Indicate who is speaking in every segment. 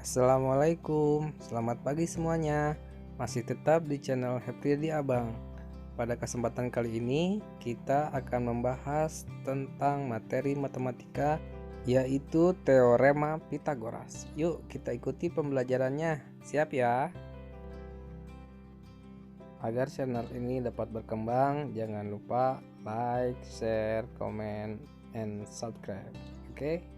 Speaker 1: Assalamualaikum, selamat pagi semuanya. Masih tetap di channel Happy di Abang. Pada kesempatan kali ini kita akan membahas tentang materi matematika, yaitu teorema Pitagoras. Yuk kita ikuti pembelajarannya. Siap ya? Agar channel ini dapat berkembang, jangan lupa like, share, comment, and subscribe. Oke?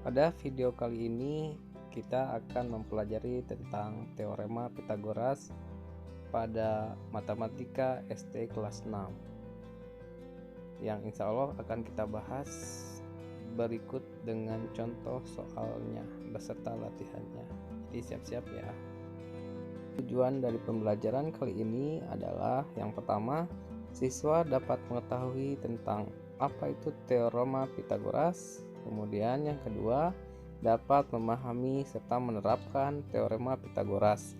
Speaker 1: Pada video kali ini kita akan mempelajari tentang teorema Pitagoras pada matematika SD kelas 6 yang insya Allah akan kita bahas berikut dengan contoh soalnya beserta latihannya. Jadi siap-siap ya. Tujuan dari pembelajaran kali ini adalah yang pertama, siswa dapat mengetahui tentang apa itu teorema Pitagoras. Kemudian yang kedua, dapat memahami serta menerapkan teorema Pitagoras.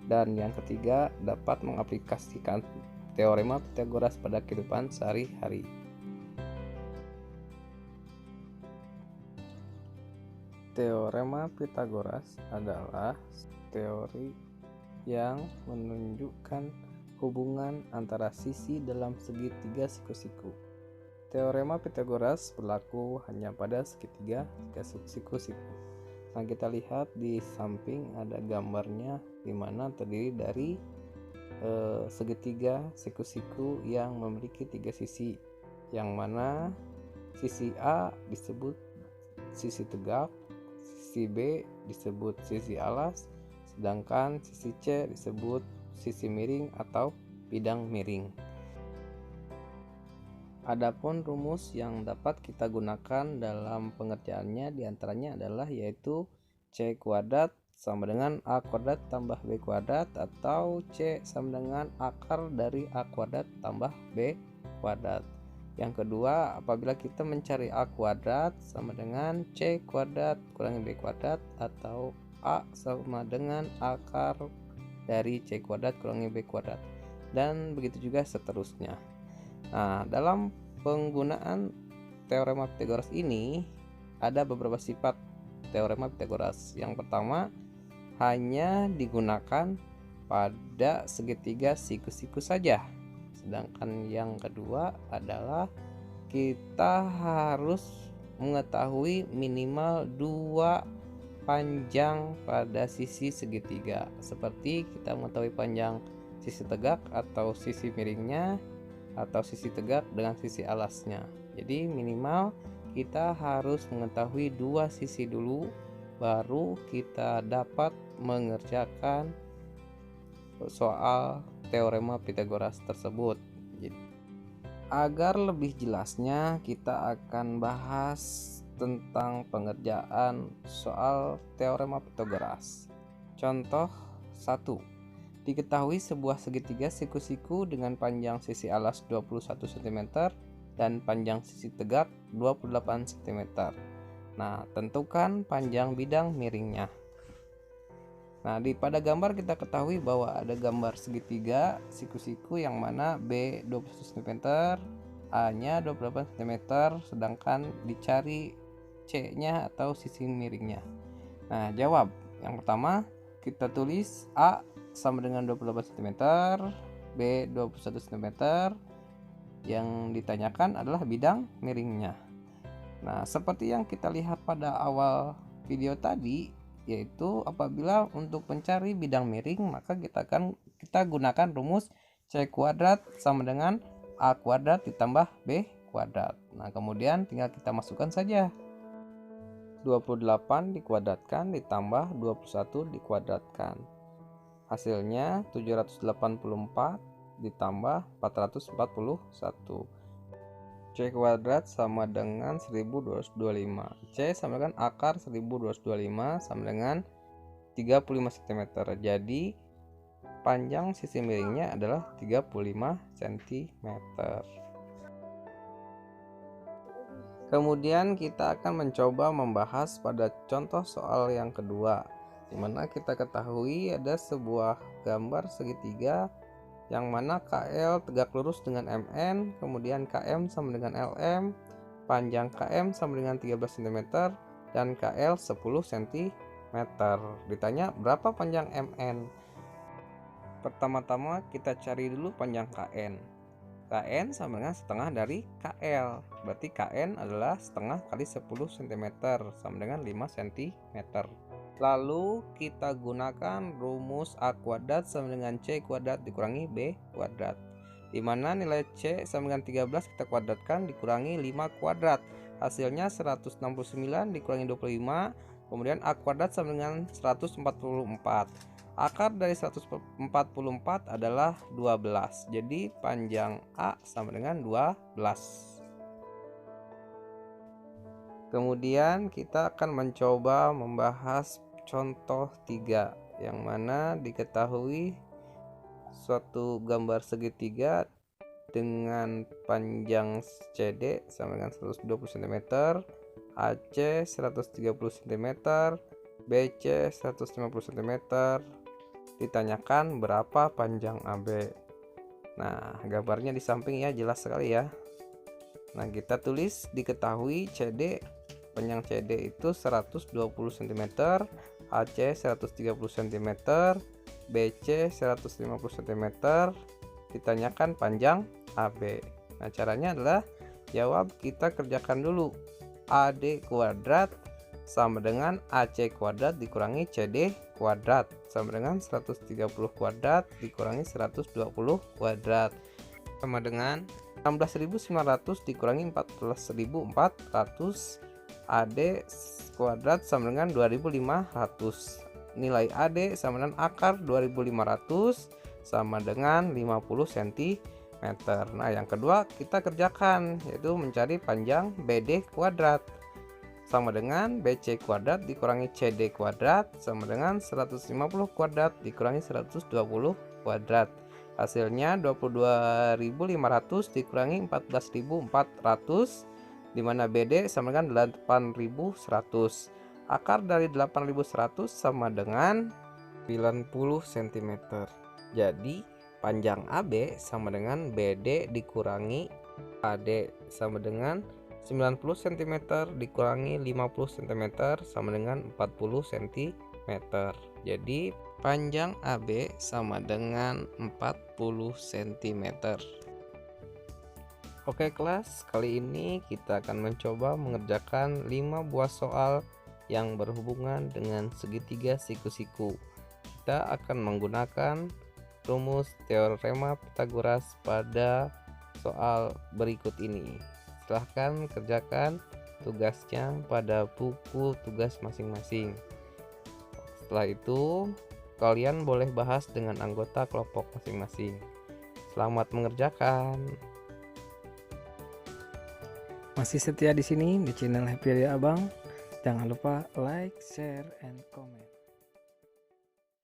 Speaker 1: Dan yang ketiga, dapat mengaplikasikan teorema Pitagoras pada kehidupan sehari-hari. Teorema Pitagoras adalah teori yang menunjukkan hubungan antara sisi dalam segitiga siku-siku. Teorema Pitagoras berlaku hanya pada segitiga siku-siku. Nah, kita lihat di samping ada gambarnya di mana terdiri dari segitiga siku-siku yang memiliki tiga sisi, yang mana sisi A disebut sisi tegak, sisi B disebut sisi alas, sedangkan sisi C disebut sisi miring atau bidang miring. Adapun rumus yang dapat kita gunakan dalam pengerjaannya diantaranya adalah yaitu C kuadrat sama dengan A kuadrat tambah B kuadrat, atau C sama dengan akar dari A kuadrat tambah B kuadrat. Yang kedua, apabila kita mencari A kuadrat sama dengan C kuadrat kurangi B kuadrat, atau A sama dengan akar dari C kuadrat kurangi B kuadrat, dan begitu juga seterusnya. Nah, dalam penggunaan teorema Pitagoras ini ada beberapa sifat teorema Pitagoras. Yang pertama, hanya digunakan pada segitiga siku-siku saja. Sedangkan yang kedua adalah kita harus mengetahui minimal dua panjang pada sisi segitiga, seperti kita mengetahui panjang sisi tegak atau sisi miringnya, atau sisi tegak dengan sisi alasnya. Jadi minimal kita harus mengetahui dua sisi dulu, baru kita dapat mengerjakan soal teorema Pitagoras tersebut. Agar lebih jelasnya, kita akan bahas tentang pengerjaan soal teorema Pitagoras. Contoh 1. Diketahui sebuah segitiga siku-siku dengan panjang sisi alas 21 cm dan panjang sisi tegak 28 cm. Nah, tentukan panjang bidang miringnya. Nah, pada gambar kita ketahui bahwa ada gambar segitiga siku-siku yang mana B 21 cm, A-nya 28 cm, sedangkan dicari C-nya atau sisi miringnya. Nah, jawab. Yang pertama, kita tulis A sama dengan 28 cm, B 21 cm. Yang ditanyakan adalah bidang miringnya. Nah, seperti yang kita lihat pada awal video tadi, yaitu apabila untuk mencari bidang miring, maka kita gunakan rumus C kuadrat sama dengan A kuadrat ditambah B kuadrat. Nah, kemudian tinggal kita masukkan saja. 28 dikuadratkan ditambah 21 dikuadratkan. Hasilnya 784 ditambah 441. C kuadrat sama dengan 1225. C sama dengan akar 1225 sama dengan 35 cm. Jadi panjang sisi miringnya adalah 35 cm. Kemudian kita akan mencoba membahas pada contoh soal yang kedua, di mana kita ketahui ada sebuah gambar segitiga yang mana KL tegak lurus dengan MN, kemudian KM sama dengan LM, panjang KM sama dengan 13 cm, dan KL 10 cm. Ditanya berapa panjang MN? Pertama-tama kita cari dulu panjang KN. KN sama dengan setengah dari KL. Berarti KN adalah setengah kali 10 cm sama dengan 5 cm. Lalu kita gunakan rumus A kuadrat sama dengan C kuadrat dikurangi B kuadrat. Di mana nilai C sama dengan 13 kita kuadratkan dikurangi 5 kuadrat. Hasilnya 169 dikurangi 25. Kemudian A kuadrat sama dengan 144. Akar dari 144 adalah 12. Jadi panjang A sama dengan 12. Kemudian kita akan mencoba membahas contoh 3, yang mana diketahui suatu gambar segitiga dengan panjang CD sama dengan 120 cm, AC 130 cm, BC 150 cm. Ditanyakan berapa panjang AB. Nah, gambarnya di samping ya, jelas sekali ya. Nah, kita tulis diketahui CD, panjang CD itu 120 cm, AC 130 cm, BC 150 cm. Ditanyakan panjang AB. Nah, caranya adalah jawab, kita kerjakan dulu. AD kuadrat sama dengan AC kuadrat dikurangi CD kuadrat sama dengan 130 kuadrat dikurangi 120 kuadrat sama dengan 16.900 dikurangi 14.400. AD kuadrat sama dengan 2.500. Nilai AD sama dengan akar 2.500 sama dengan 50 cm. Nah, yang kedua kita kerjakan, yaitu mencari panjang BD kuadrat sama dengan BC kuadrat dikurangi CD kuadrat sama dengan 150 kuadrat dikurangi 120 kuadrat. Hasilnya 22.500 dikurangi 14.400, dimana BD sama dengan 8.100. Akar dari 8.100 sama dengan 90 cm. Jadi panjang AB sama dengan BD dikurangi AD sama dengan 90 cm dikurangi 50 cm sama dengan 40 cm. Jadi panjang AB sama dengan 40 cm. Oke kelas, kali ini kita akan mencoba mengerjakan 5 buah soal yang berhubungan dengan segitiga siku-siku. Kita akan menggunakan rumus teorema Pythagoras pada soal berikut ini. Silahkan kerjakan tugasnya pada buku tugas masing-masing. Setelah itu kalian boleh bahas dengan anggota kelompok masing-masing. Selamat mengerjakan.
Speaker 2: Masih setia di sini di channel Happy Area Abang? Jangan lupa like, share, and comment.